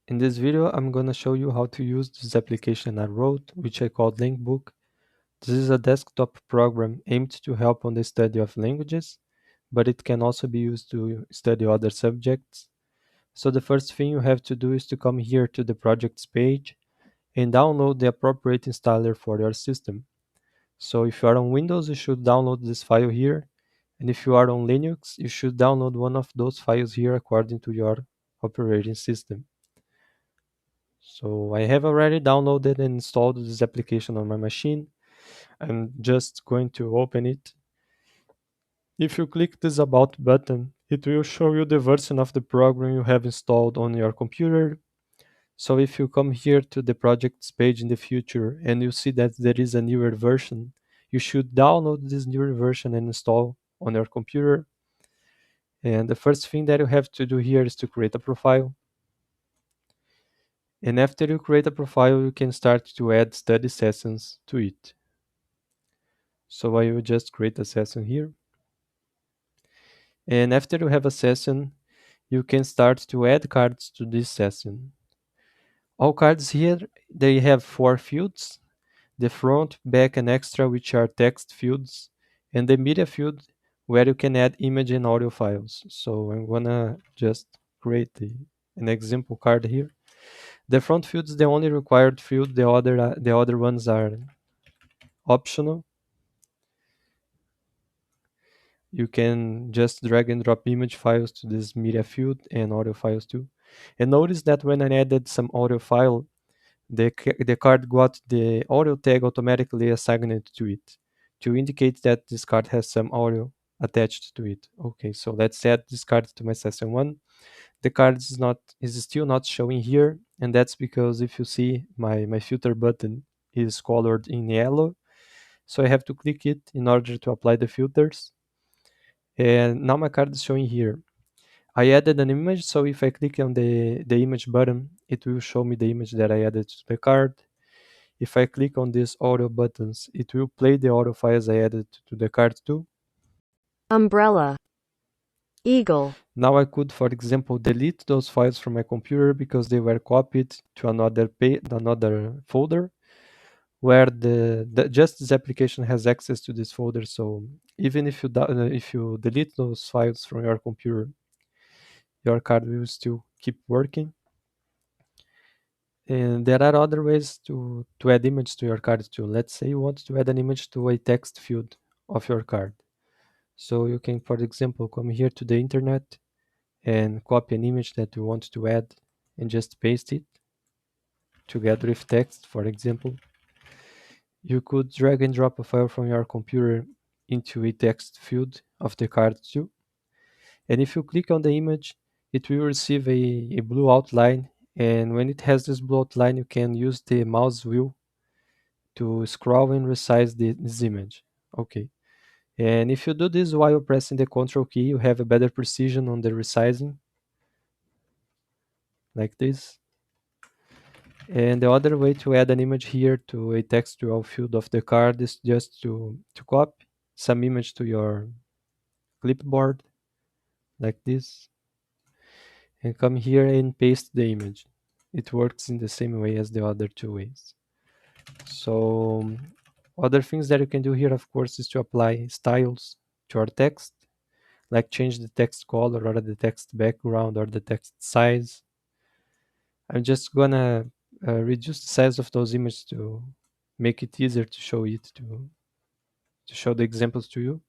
In this video, I'm gonna show you how to use this application I wrote, which I called Langbook. This is a desktop program aimed to help on the study of languages, but it can also be used to study other subjects. So the first thing you have to do is to come here to the projects page and download the appropriate installer for your system. So if you are on Windows, you should download this file here. And if you are on Linux, you should download one of those files here according to your operating system. So I have already downloaded and installed this application on my machine. I'm just going to open it. If you click this About button, it will show you the version of the program you have installed on your computer. So if you come here to the projects page in the future and you see that there is a newer version, you should download this newer version and install on your computer. And the first thing that you have to do here is to create a profile. And after you create a profile, you can start to add study sessions to it. So I will just create a session here. And after you have a session, you can start to add cards to this session. All cards here, they have 4 fields: the front, back, and extra, which are text fields, and the media field, where you can add image and audio files. So I'm gonna just create an example card here. The front field is the only required field. The other ones are optional. You can just drag and drop image files to this media field and audio files too. And notice that when I added some audio file, the card got the audio tag automatically assigned to it to indicate that this card has some audio attached to it. Okay, so let's add this card to my session 1. The card is still not showing here, and that's because if you see my filter button is colored in yellow, so I have to click it in order to apply the filters. And now my card is showing here. I added an image, so if I click on the image button, it will show me the image that I added to the card. If I click on these audio buttons, it will play the audio files I added to the card too. umbrella, eagle, Now I could, for example, delete those files from my computer because they were copied to another folder where just this application has access to this folder. So even if you delete those files from your computer, your card will still keep working. And there are other ways to add image to your card too. Let's say you want to add an image to a text field of your card. So you can, for example, come here to the internet and copy an image that you want to add and just paste it together with text, for example. You could drag and drop a file from your computer into a text field of the card too. And if you click on the image, it will receive a blue outline. And when it has this blue outline, you can use the mouse wheel to scroll and resize this image. Okay. And if you do this while pressing the Ctrl key, you have a better precision on the resizing, like this. And the other way to add an image here to a textual field of the card is just to copy some image to your clipboard, like this, and come here and paste the image. It works in the same way as the other two ways. So other things that you can do here, of course, is to apply styles to our text, like change the text color or the text background or the text size. I'm just gonna reduce the size of those images to make it easier to show to show the examples to you.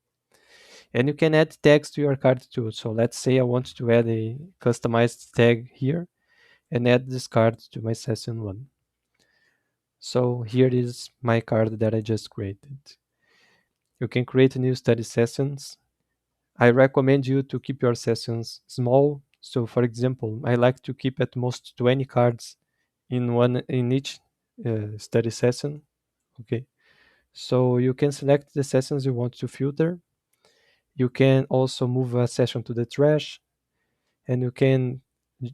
And you can add tags to your card too. So let's say I want to add a customized tag here and add this card to my session 1. So here is my card that I just created. You can create new study sessions. I recommend you to keep your sessions small. So for example, I like to keep at most 20 cards in each study session. Okay. So you can select the sessions you want to filter. You can also move a session to the trash, and you can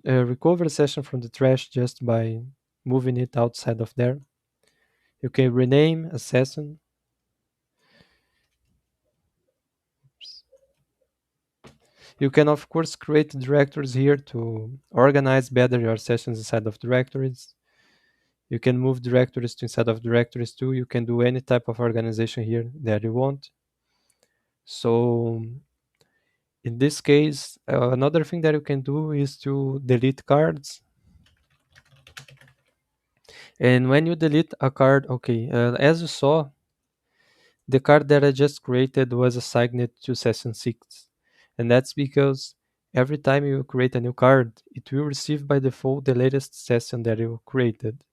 recover a session from the trash just by moving it outside of there. You can rename a session. You can of course create directories here to organize better your sessions inside of directories. You can move directories to inside of directories too. You can do any type of organization here that you want. So in this case, another thing that you can do is to delete cards. And when you delete a card, okay, as you saw, the card that I just created was assigned to session 6. And that's because every time you create a new card, it will receive by default the latest session that you created.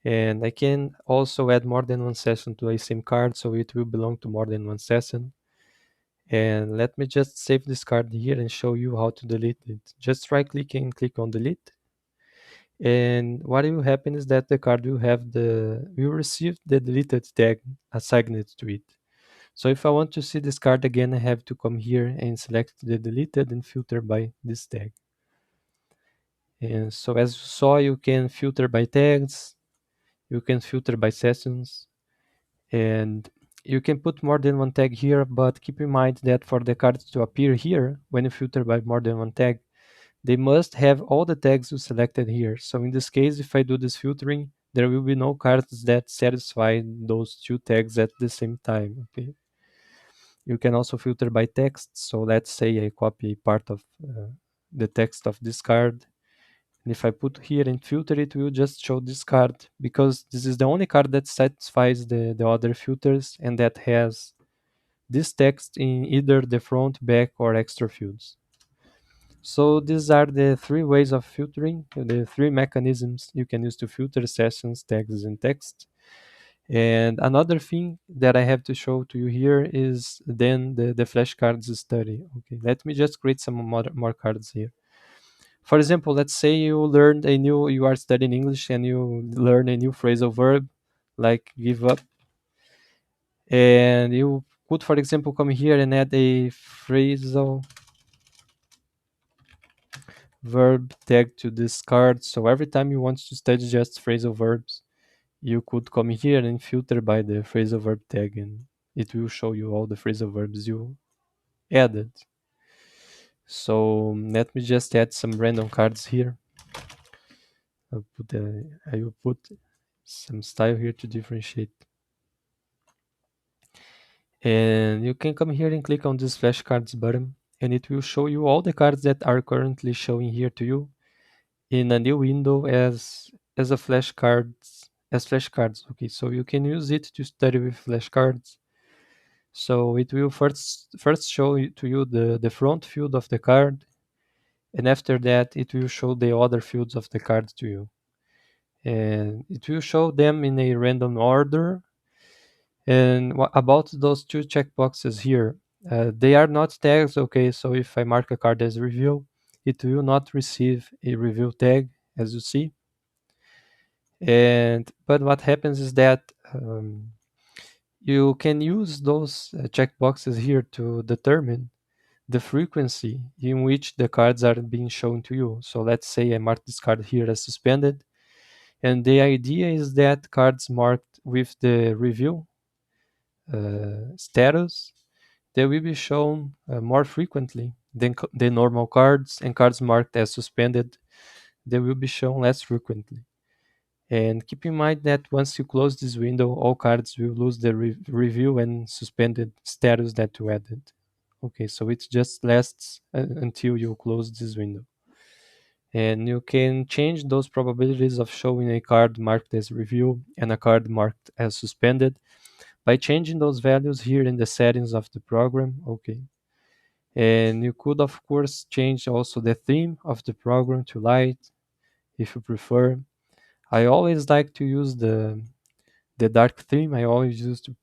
And I can also add more than one session to a same card, so it will belong to more than one session. And let me just save this card here and show you how to delete it. Just right click and click on delete. And what will happen is that the card will receive the deleted tag assigned to it. So if I want to see this card again, I have to come here and select the deleted and filter by this tag. And so as you saw, you can filter by tags, you can filter by sessions, and you can put more than one tag here, but keep in mind that for the cards to appear here, when you filter by more than one tag, they must have all the tags you selected here. So in this case, if I do this filtering, there will be no cards that satisfy those two tags at the same time. Okay. You can also filter by text. So let's say I copy part of the text of this card. And if I put here and filter, it will just show this card because this is the only card that satisfies the other filters and that has this text in either the front, back, or extra fields. So these are the three ways of filtering, the three mechanisms you can use to filter sessions, tags, and text. And another thing that I have to show to you here is then the flashcards study. Okay, let me just create some more cards here. For example, let's say you are studying English and you learn a new phrasal verb like give up. And you could, for example, come here and add a phrasal verb tag to this card. So every time you want to study just phrasal verbs, you could come here and filter by the phrasal verb tag and it will show you all the phrasal verbs you added. So let me just add some random cards here. I will put some style here to differentiate. And you can come here and click on this flashcards button and it will show you all the cards that are currently showing here to you in a new window as a flashcards. Okay, so you can use it to study with flashcards. So it will first show to you the front field of the card, and after that it will show the other fields of the card to you. And it will show them in a random order. And about those two checkboxes here, they are not tags, okay? So if I mark a card as review, it will not receive a review tag, as you see. And but what happens is that you can use those checkboxes here to determine the frequency in which the cards are being shown to you. So let's say I mark this card here as suspended, and the idea is that cards marked with the review status, they will be shown more frequently than the normal cards, and cards marked as suspended, they will be shown less frequently. And keep in mind that once you close this window, all cards will lose the review and suspended status that you added. Okay, so it just lasts until you close this window. And you can change those probabilities of showing a card marked as review and a card marked as suspended by changing those values here in the settings of the program. Okay. And you could, of course, change also the theme of the program to light if you prefer. I always like to use the dark theme. I always used to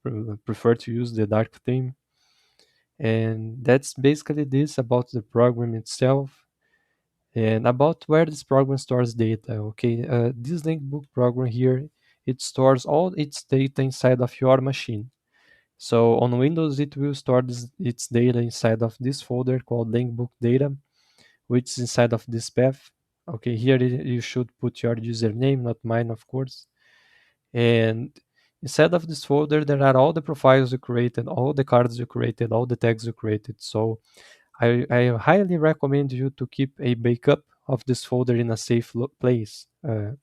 prefer to use the dark theme. And that's basically this about the program itself and about where this program stores data. Okay, this Langbook program here, it stores all its data inside of your machine. So on Windows, it will store its data inside of this folder called Langbook data, which is inside of this path. Okay, here you should put your username, not mine, of course. And inside of this folder, there are all the profiles you created, all the cards you created, all the tags you created. So I highly recommend you to keep a backup of this folder in a safe place.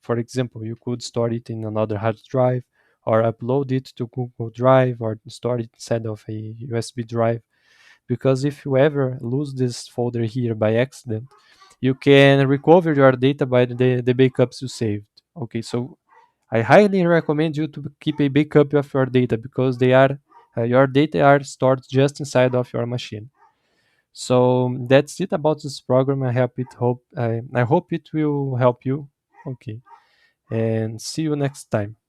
For example, you could store it in another hard drive or upload it to Google Drive or store it inside of a USB drive. Because if you ever lose this folder here by accident, you can recover your data by the backups you saved. Okay, so I highly recommend you to keep a backup of your data because they are your data are stored just inside of your machine. So that's it about this program. I hope it will help you. Okay, and see you next time.